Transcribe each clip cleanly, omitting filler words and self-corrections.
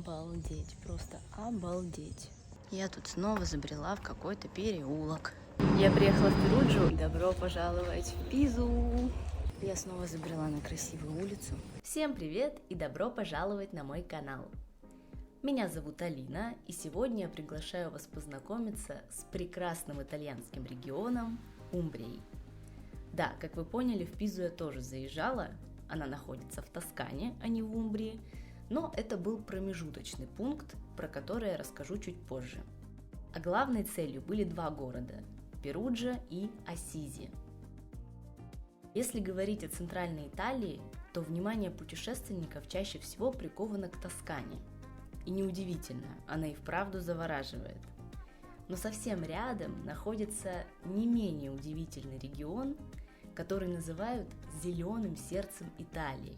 Обалдеть, просто обалдеть. Я тут снова забрела в какой-то переулок. Я приехала в Перуджу. Добро пожаловать в Пизу. Я снова забрела на красивую улицу. Всем привет и добро пожаловать на мой канал. Меня зовут Алина, и сегодня я приглашаю вас познакомиться с прекрасным итальянским регионом Умбрией. Да, как вы поняли, в Пизу я тоже заезжала. Она находится в Тоскане, а не в Умбрии. Но это был промежуточный пункт, про который я расскажу чуть позже. А главной целью были два города – Перуджа и Ассизи. Если говорить о центральной Италии, то внимание путешественников чаще всего приковано к Тоскане. И неудивительно, она и вправду завораживает. Но совсем рядом находится не менее удивительный регион, который называют «зеленым сердцем Италии»,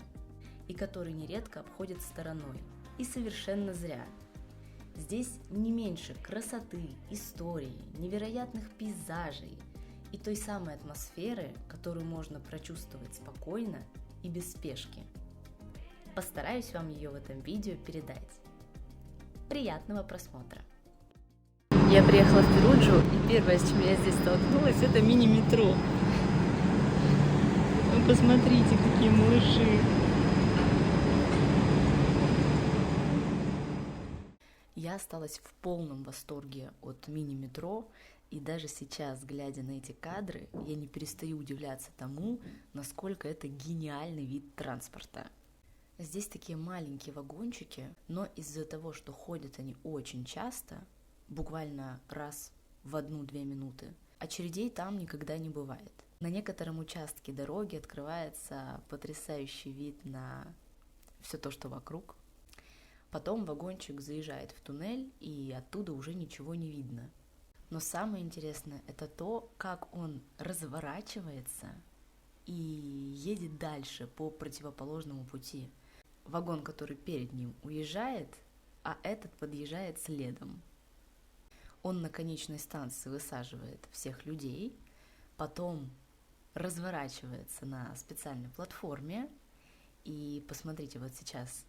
и который нередко обходят стороной. И совершенно зря. Здесь не меньше красоты, истории, невероятных пейзажей и той самой атмосферы, которую можно прочувствовать спокойно и без спешки. Постараюсь вам ее в этом видео передать. Приятного просмотра! Я приехала в Перуджу, и первое, с чем я здесь столкнулась, это мини-метро. Вы посмотрите, какие малыши! Я осталась в полном восторге от мини-метро, и даже сейчас, глядя на эти кадры, я не перестаю удивляться тому, насколько это гениальный вид транспорта. Здесь такие маленькие вагончики, но из-за того, что ходят они очень часто, буквально раз в 1-2 минуты, очередей там никогда не бывает. На некотором участке дороги открывается потрясающий вид на все то, что вокруг. Потом вагончик заезжает в туннель, и оттуда уже ничего не видно. Но самое интересное – это то, как он разворачивается и едет дальше по противоположному пути. Вагон, который перед ним, уезжает, а этот подъезжает следом. Он на конечной станции высаживает всех людей, потом разворачивается на специальной платформе, и посмотрите, вот сейчас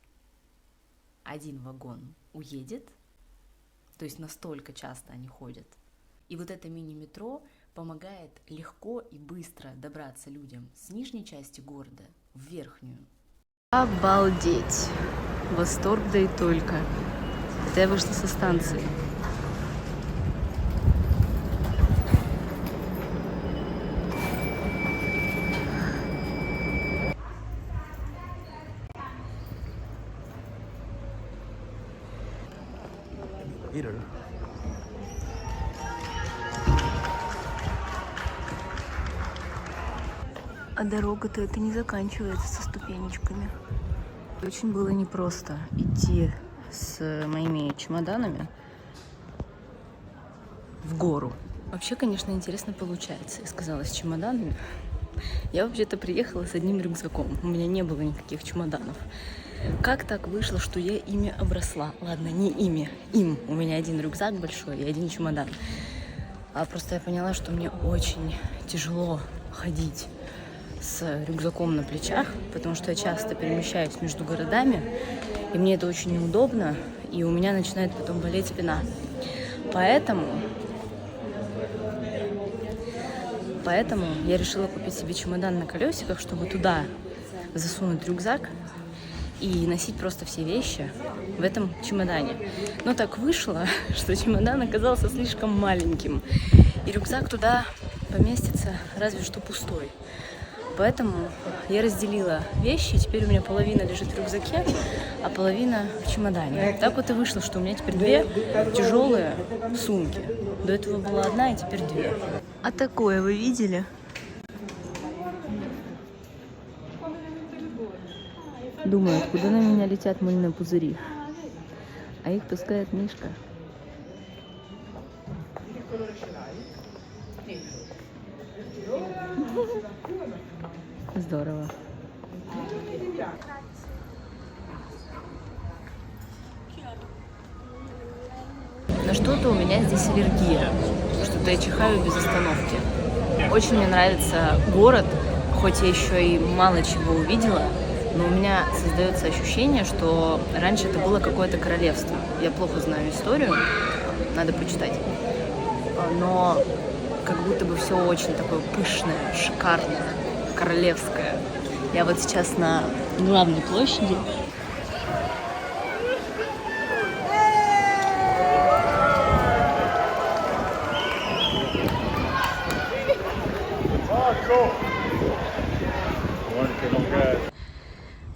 один вагон уедет, то есть настолько часто они ходят. И вот это мини-метро помогает легко и быстро добраться людям с нижней части города в верхнюю. Обалдеть! Восторг, да и только. Это я вышла со станции. А дорога-то это не заканчивается со ступенечками. Очень было непросто идти с моими чемоданами в гору. Вообще, конечно, интересно получается, я сказала, с чемоданами. Я вообще-то приехала с одним рюкзаком, у меня не было никаких чемоданов. Как так вышло, что я ими обросла? Ладно, не ими, им. У меня один рюкзак большой и один чемодан. А просто я поняла, что мне очень тяжело ходить с рюкзаком на плечах, потому что я часто перемещаюсь между городами, и мне это очень неудобно, и у меня начинает потом болеть спина. Поэтому я решила купить себе чемодан на колесиках, чтобы туда засунуть рюкзак и носить просто все вещи в этом чемодане. Но так вышло, что чемодан оказался слишком маленьким, и рюкзак туда поместится разве что пустой. Поэтому я разделила вещи, и теперь у меня половина лежит в рюкзаке, а половина в чемодане. Так вот и вышло, что у меня теперь две тяжелые сумки. До этого была одна, и теперь две. А такое вы видели? Думают, куда на меня летят мыльные пузыри. А их пускает Мишка. Здорово. На что-то у меня здесь аллергия. Что-то я чихаю без остановки. Очень мне нравится город, хоть я еще и мало чего увидела, Но у меня создается ощущение, что раньше это было какое-то королевство. Я плохо знаю историю, надо почитать. Но как будто бы все очень такое пышное, шикарное, королевское. Я вот сейчас на главной площади.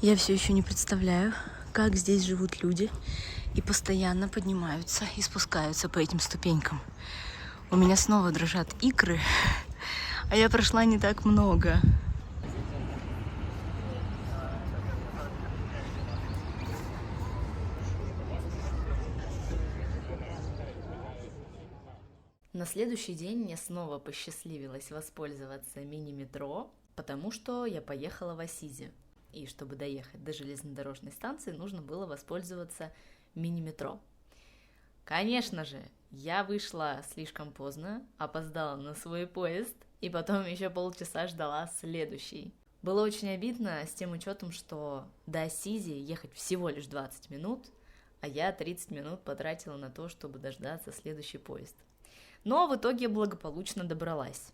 Я все еще не представляю, как здесь живут люди и постоянно поднимаются и спускаются по этим ступенькам. У меня снова дрожат икры, а я прошла не так много. На следующий день мне снова посчастливилось воспользоваться мини-метро, потому что я поехала в Асизи. И чтобы доехать до железнодорожной станции, нужно было воспользоваться мини-метро. Конечно же, я вышла слишком поздно, опоздала на свой поезд, и потом еще полчаса ждала следующий. Было очень обидно с тем учетом, что до Асизи ехать всего лишь 20 минут, а я 30 минут потратила на то, чтобы дождаться следующий поезд. Но в итоге благополучно добралась.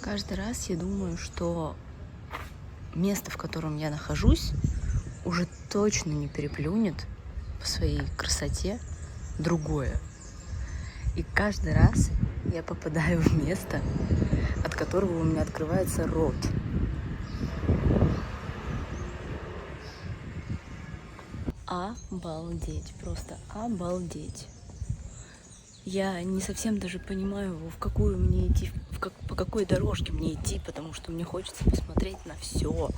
Каждый раз я думаю, что место, в котором я нахожусь, уже точно не переплюнет по своей красоте другое. И каждый раз я попадаю в место, от которого у меня открывается рот. Обалдеть, просто обалдеть. Я не совсем даже понимаю, в какую мне идти, по какой дорожке мне идти, потому что мне хочется посмотреть на все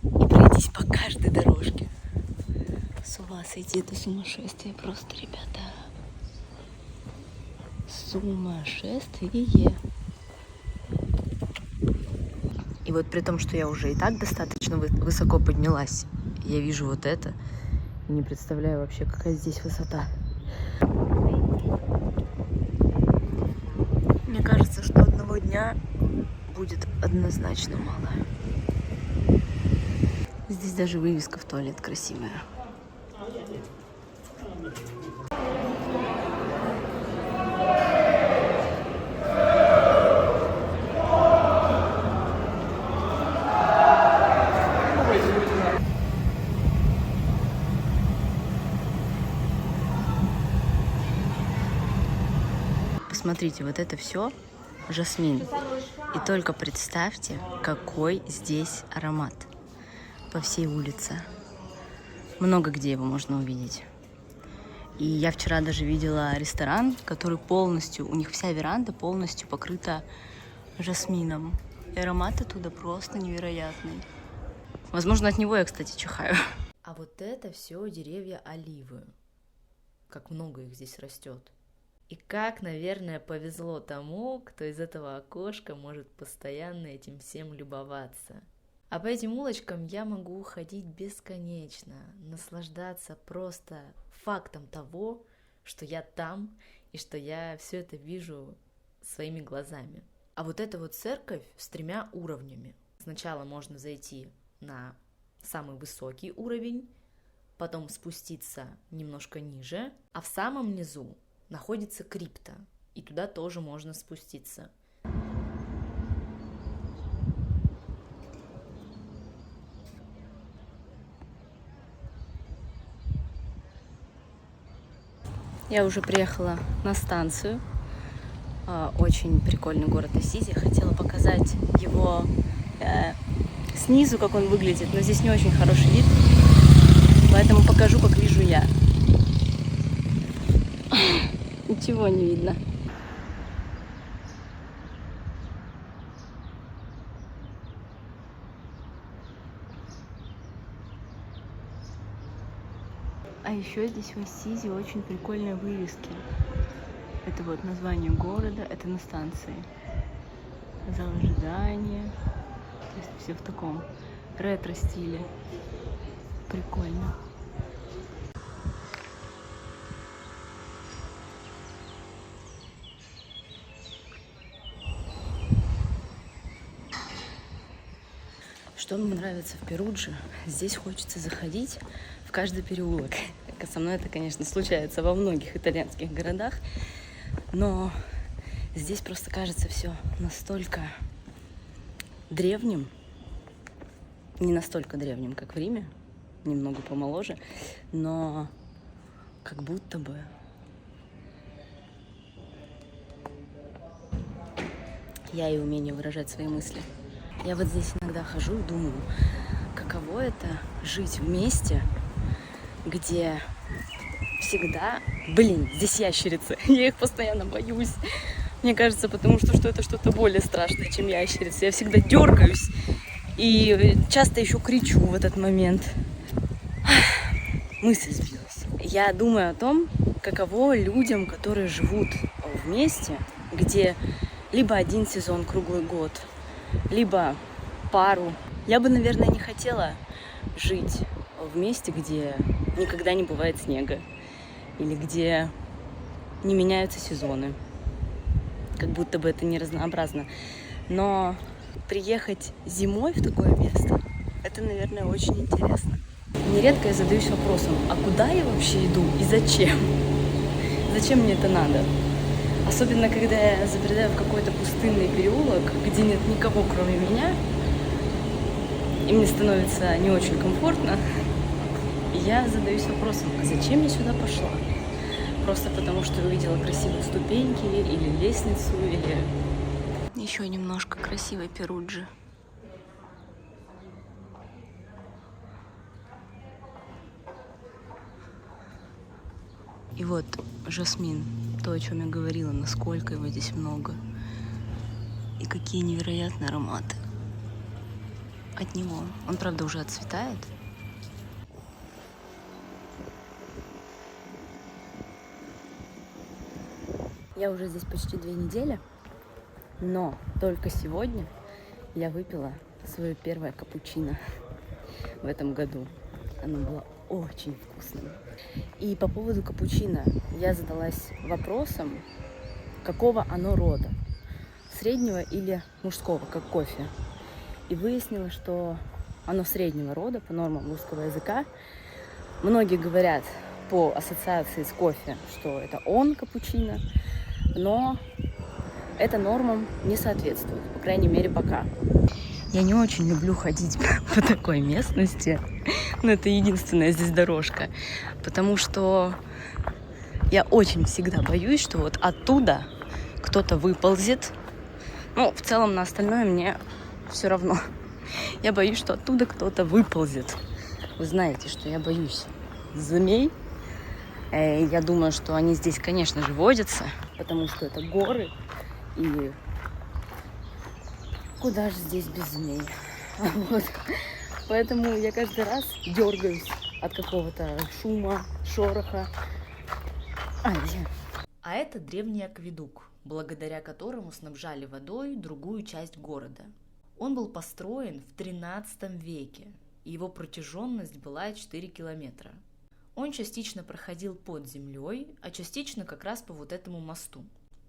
и пройтись по каждой дорожке. С ума сойти, это сумасшествие просто, ребята. Сумасшествие. И вот при том, что я уже и так достаточно высоко поднялась, я вижу вот это и не представляю вообще, какая здесь высота. Мне кажется, что одного дня будет однозначно мало. Здесь даже вывеска в туалет красивая. Посмотрите, вот это все жасмин. И только представьте, какой здесь аромат по всей улице. Много где его можно увидеть. И я вчера даже видела ресторан, который полностью, у них вся веранда полностью покрыта жасмином. И аромат оттуда просто невероятный. Возможно, от него я, кстати, чихаю. А вот это все деревья оливы. Как много их здесь растет. И как, наверное, повезло тому, кто из этого окошка может постоянно этим всем любоваться. А по этим улочкам я могу ходить бесконечно, наслаждаться просто фактом того, что я там и что я все это вижу своими глазами. А вот эта вот церковь с 3 уровнями. Сначала можно зайти на самый высокий уровень, потом спуститься немножко ниже, а в самом низу находится крипта, и туда тоже можно спуститься. Я уже приехала на станцию. Очень прикольный город Асизи. Хотела показать его снизу, как он выглядит, но здесь не очень хороший вид, поэтому покажу, как вижу я. Ничего не видно. А еще здесь в Асизи очень прикольные вывески. Это вот название города, это на станции. Зал ожидания. То есть все в таком ретро-стиле. прикольно. Что мне нравится в Перудже, здесь хочется заходить в каждый переулок. Со мной это, конечно, случается во многих итальянских городах, но здесь просто кажется все настолько древним, не настолько древним, как в Риме, немного помоложе, но как будто бы я и умение выражать свои мысли. Я вот здесь иногда хожу и думаю, каково это жить в месте, где всегда, здесь ящерицы, я их постоянно боюсь. Мне кажется, потому что это что-то более страшное, чем ящерицы. Я всегда дергаюсь и часто еще кричу в этот момент. Мысль сбилась. Я думаю о том, каково людям, которые живут в месте, где либо один сезон круглый год, либо пару. Я бы, наверное, не хотела жить в месте, где никогда не бывает снега, или где не меняются сезоны. Как будто бы это не разнообразно. Но приехать зимой в такое место, это, наверное, очень интересно. Нередко я задаюсь вопросом, а куда я вообще иду и зачем? Зачем мне это надо? Особенно, когда я забредаю в какой-то пустынный переулок, где нет никого, кроме меня, и мне становится не очень комфортно, и я задаюсь вопросом, а зачем я сюда пошла? Просто потому, что увидела красивые ступеньки, или лестницу, или еще немножко красивой Перуджи. И вот жасмин, то, о чем я говорила, насколько его здесь много. И какие невероятные ароматы от него. Он, правда, уже отцветает. Я уже здесь почти 2 недели, но только сегодня я выпила свое первое капучино в этом году. Оно было очень вкусным. И по поводу капучино я задалась вопросом, какого оно рода, среднего или мужского, как кофе. И выяснила, что оно среднего рода, по нормам русского языка. Многие говорят по ассоциации с кофе, что это он капучино, но это нормам не соответствует, по крайней мере, пока. Я не очень люблю ходить по такой местности, но это единственная здесь дорожка, потому что я очень всегда боюсь, что вот оттуда кто-то выползет. Ну, в целом на остальное мне все равно. Я боюсь, что оттуда кто-то выползет. Вы знаете, что я боюсь змей. Я думаю, что они здесь, конечно же, водятся, потому что это горы. И куда же здесь без змей? Вот. Поэтому я каждый раз дергаюсь от какого-то шума, шороха. А это древний акведук, благодаря которому снабжали водой другую часть города. Он был построен в 13 веке, и его протяженность была 4 километра. Он частично проходил под землей, а частично как раз по вот этому мосту.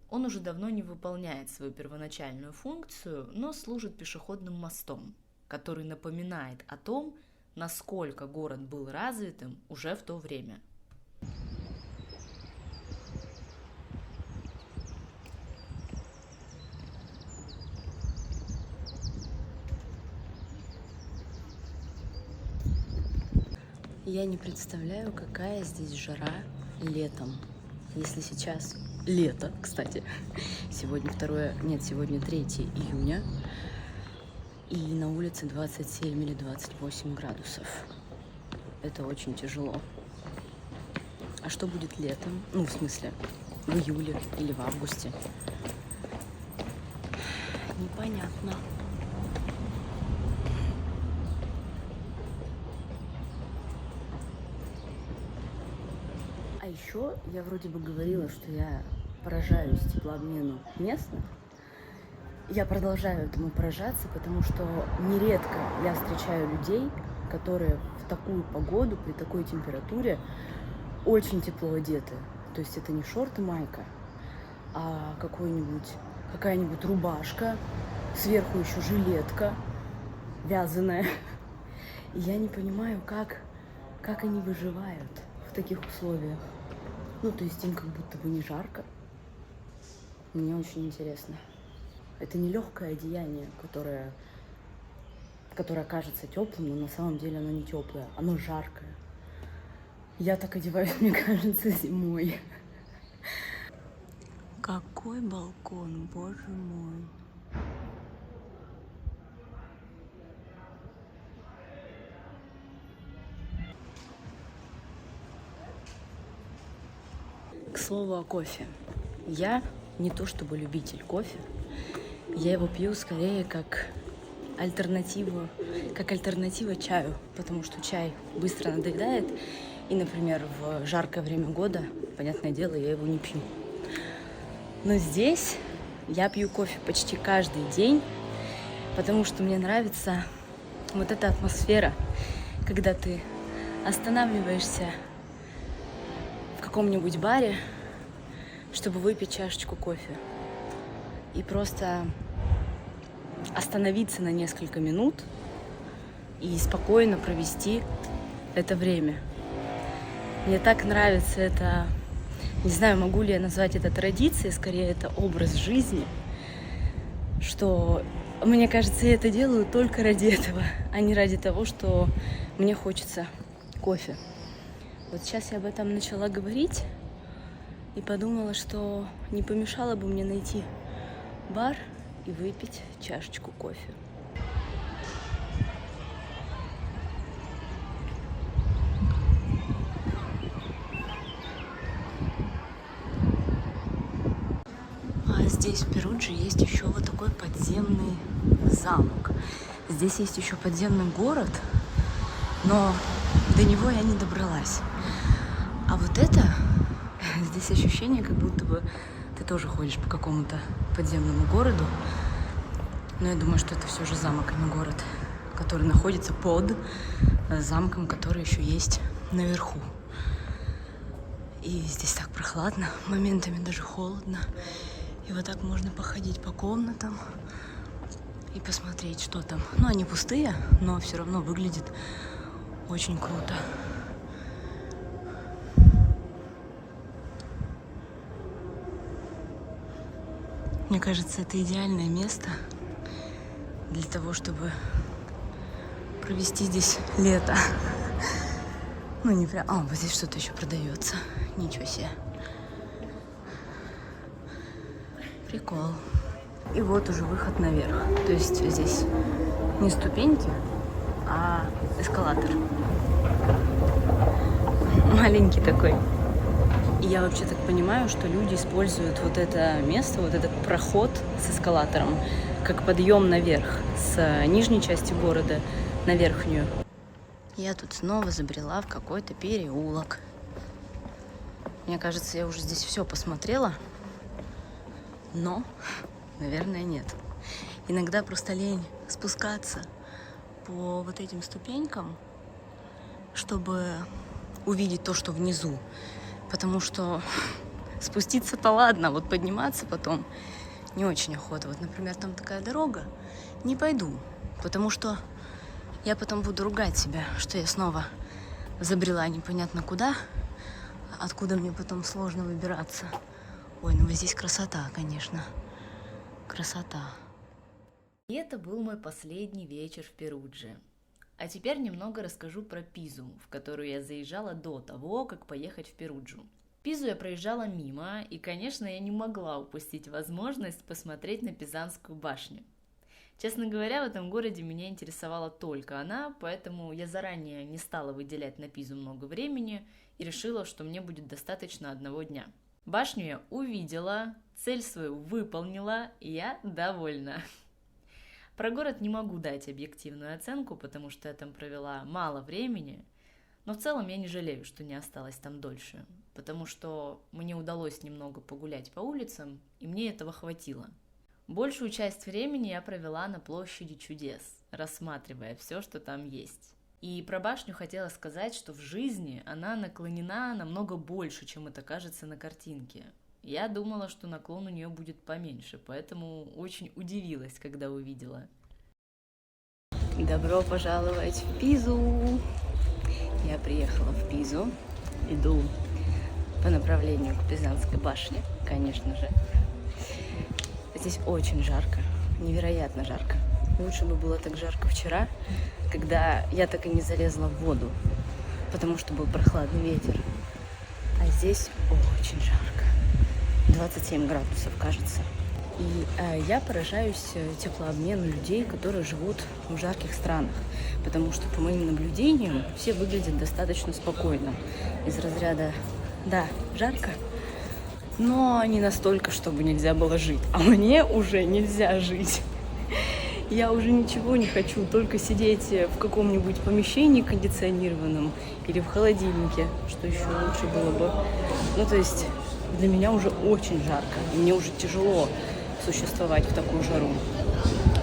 Он уже давно не выполняет свою первоначальную функцию, но служит пешеходным мостом, который напоминает о том, насколько город был развитым уже в то время. Я не представляю, какая здесь жара летом. Если сейчас лето, кстати, сегодня 3 июня, и на улице 27 или 28 градусов. Это очень тяжело. А что будет летом? Ну, в смысле, в июле или в августе? Непонятно. А еще я вроде бы говорила, что я поражаюсь теплообмену местных. Я продолжаю этому поражаться, потому что нередко я встречаю людей, которые в такую погоду, при такой температуре очень тепло одеты. То есть это не шорты, майка, а какая-нибудь рубашка, сверху еще жилетка вязаная. И я не понимаю, как они выживают в таких условиях. Ну, то есть им как будто бы не жарко. Мне очень интересно. Это не легкое одеяние, которое кажется теплым, но на самом деле оно не теплое, оно жаркое. Я так одеваюсь, мне кажется, зимой. Какой балкон, боже мой. К слову о кофе. Я не то чтобы любитель кофе, я его пью скорее как альтернатива чаю, потому что чай быстро надоедает, и, например, в жаркое время года, понятное дело, я его не пью. Но здесь я пью кофе почти каждый день, потому что мне нравится вот эта атмосфера, когда ты останавливаешься в каком-нибудь баре, чтобы выпить чашечку кофе. И просто остановиться на несколько минут и спокойно провести это время. Мне так нравится это, не знаю, могу ли я назвать это традицией, скорее это образ жизни, что, мне кажется, я это делаю только ради этого, а не ради того, что мне хочется кофе. Вот сейчас я об этом начала говорить и подумала, что не помешало бы мне найти бар и выпить чашечку кофе. А здесь в Перудже есть еще вот такой подземный замок. Здесь есть еще подземный город, но до него я не добралась. А вот это, здесь ощущение, как будто бы ты тоже ходишь по какому-то подземному городу. Но я думаю, что это все же замок, а не город, который находится под замком, который еще есть наверху. И здесь так прохладно, моментами даже холодно. И вот так можно походить по комнатам и посмотреть, что там. Ну, они пустые, но все равно выглядит очень круто. Мне кажется, это идеальное место для того, чтобы провести здесь лето. Ну, не прям... А, вот здесь что-то еще продается. Ничего себе. Прикол. И вот уже выход наверх. То есть здесь не ступеньки, а эскалатор. Маленький такой. И я вообще так понимаю, что люди используют вот это место, вот этот проход с эскалатором, как подъем наверх с нижней части города на верхнюю. Я тут снова забрела в какой-то переулок. Мне кажется, я уже здесь все посмотрела, но, наверное, нет. Иногда просто лень спускаться по вот этим ступенькам, чтобы увидеть то, что внизу. Потому что спуститься-то ладно, вот подниматься потом не очень охота. Вот, например, там такая дорога, не пойду, потому что я потом буду ругать себя, что я снова забрела непонятно куда, откуда мне потом сложно выбираться. Ой, ну вот здесь красота, конечно, красота. И это был мой последний вечер в Перудже. А теперь немного расскажу про Пизу, в которую я заезжала до того, как поехать в Перуджу. Пизу я проезжала мимо, и, конечно, я не могла упустить возможность посмотреть на Пизанскую башню. Честно говоря, в этом городе меня интересовала только она, поэтому я заранее не стала выделять на Пизу много времени и решила, что мне будет достаточно одного дня. Башню я увидела, цель свою выполнила, и я довольна. Про город не могу дать объективную оценку, потому что я там провела мало времени, но в целом я не жалею, что не осталась там дольше, потому что мне удалось немного погулять по улицам, и мне этого хватило. Большую часть времени я провела на площади чудес, рассматривая все, что там есть. И про башню хотела сказать, что в жизни она наклонена намного больше, чем это кажется на картинке. Я думала, что наклон у нее будет поменьше, поэтому очень удивилась, когда увидела. Добро пожаловать в Пизу! Я приехала в Пизу, иду по направлению к Пизанской башне, конечно же. Здесь очень жарко, невероятно жарко. Лучше бы было так жарко вчера, когда я так и не залезла в воду, потому что был прохладный ветер. А здесь очень жарко. 27 градусов, кажется. И я поражаюсь теплообмену людей, которые живут в жарких странах. Потому что, по моим наблюдениям, все выглядят достаточно спокойно. Из разряда, да, жарко, но не настолько, чтобы нельзя было жить. А мне уже нельзя жить. Я уже ничего не хочу, только сидеть в каком-нибудь помещении кондиционированном или в холодильнике, что еще лучше было бы. Ну, то есть для меня уже очень жарко, и мне уже тяжело существовать в такую жару.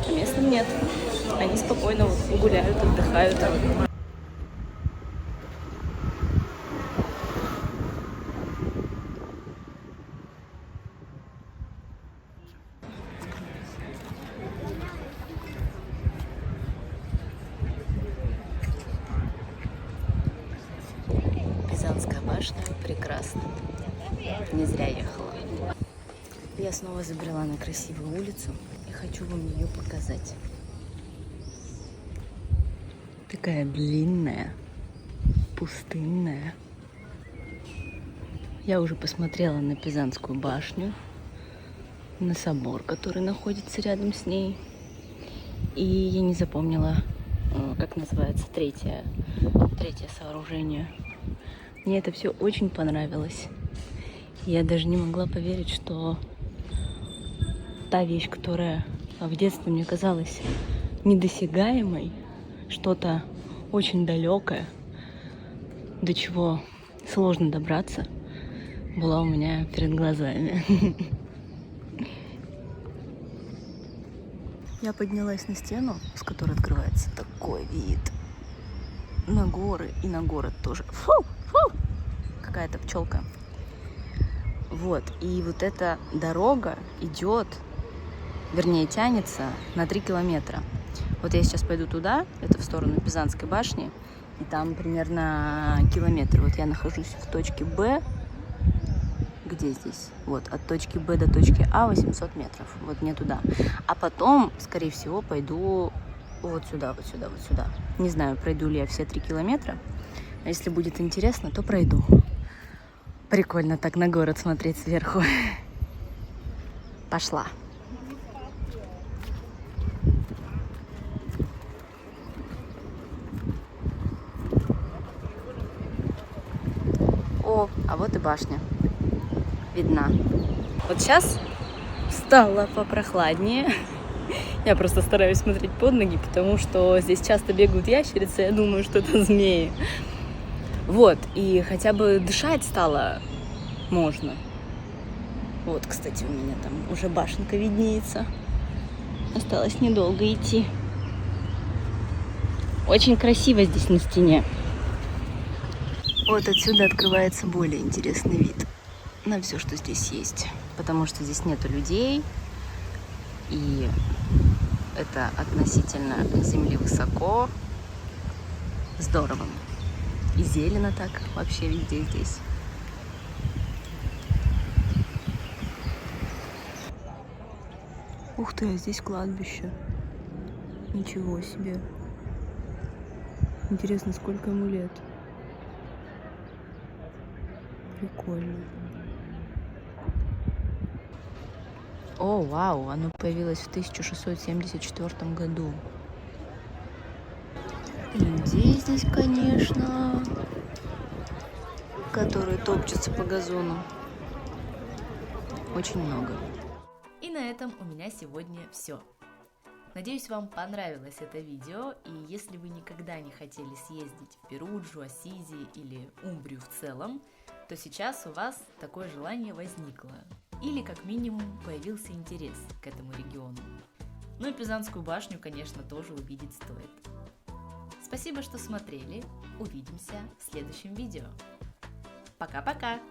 А местным нет. Они спокойно вот гуляют, отдыхают. Пизанская башня прекрасна. Не зря ехала. Я снова забрела на красивую улицу и хочу вам ее показать. Такая длинная, пустынная. Я уже посмотрела на Пизанскую башню, на собор, который находится рядом с ней. И я не запомнила, как называется третье сооружение. Мне это все очень понравилось. Я даже не могла поверить, что та вещь, которая в детстве мне казалась недосягаемой, что-то очень далекое, до чего сложно добраться, была у меня перед глазами. Я поднялась на стену, с которой открывается такой вид на горы и на город тоже. Фу, фу, какая-то пчелка. Вот, и вот эта дорога идет, вернее, тянется на 3 километра. Вот я сейчас пойду туда, это в сторону Пизанской башни, и там примерно километр. Вот я нахожусь в точке Б. Где здесь? Вот, от точки Б до точки А 800 метров. Вот мне туда. А потом, скорее всего, пойду вот сюда, вот сюда, вот сюда. Не знаю, пройду ли я все 3 километра. А если будет интересно, то пройду. Прикольно так на город смотреть сверху. Пошла. О, а вот и башня. Видна. Вот сейчас стало попрохладнее. Я просто стараюсь смотреть под ноги, потому что здесь часто бегают ящерицы, я думаю, что это змеи. Вот, и хотя бы дышать стало можно. Вот, кстати, у меня там уже башенка виднеется. Осталось недолго идти. Очень красиво здесь на стене. Вот отсюда открывается более интересный вид на все, что здесь есть. Потому что здесь нету людей, и это относительно земли высоко. Здорово. И зелено так вообще везде здесь. Ух ты, а здесь кладбище. Ничего себе. Интересно, сколько ему лет. Прикольно. О, вау, оно появилось в 1674 году. Людей здесь, конечно, которые топчутся по газону. Очень много. И на этом у меня сегодня все. Надеюсь, вам понравилось это видео, и если вы никогда не хотели съездить в Перуджу, Ассизи или Умбрию в целом, то сейчас у вас такое желание возникло. Или, как минимум, появился интерес к этому региону. Ну и Пизанскую башню, конечно, тоже увидеть стоит. Спасибо, что смотрели. Увидимся в следующем видео. Пока-пока!